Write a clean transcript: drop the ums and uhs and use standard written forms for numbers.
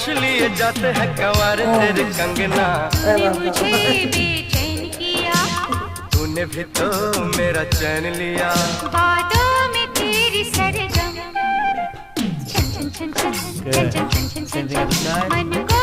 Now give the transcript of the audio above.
होश लिए जाते हैं कवार तेरे कंगना। तूने मुझे बेचैन किया, तूने भी तो मेरा चैन लिया। बातों में तेरी सरगम, छन छन छन छन छन छन छन छन छन, मन को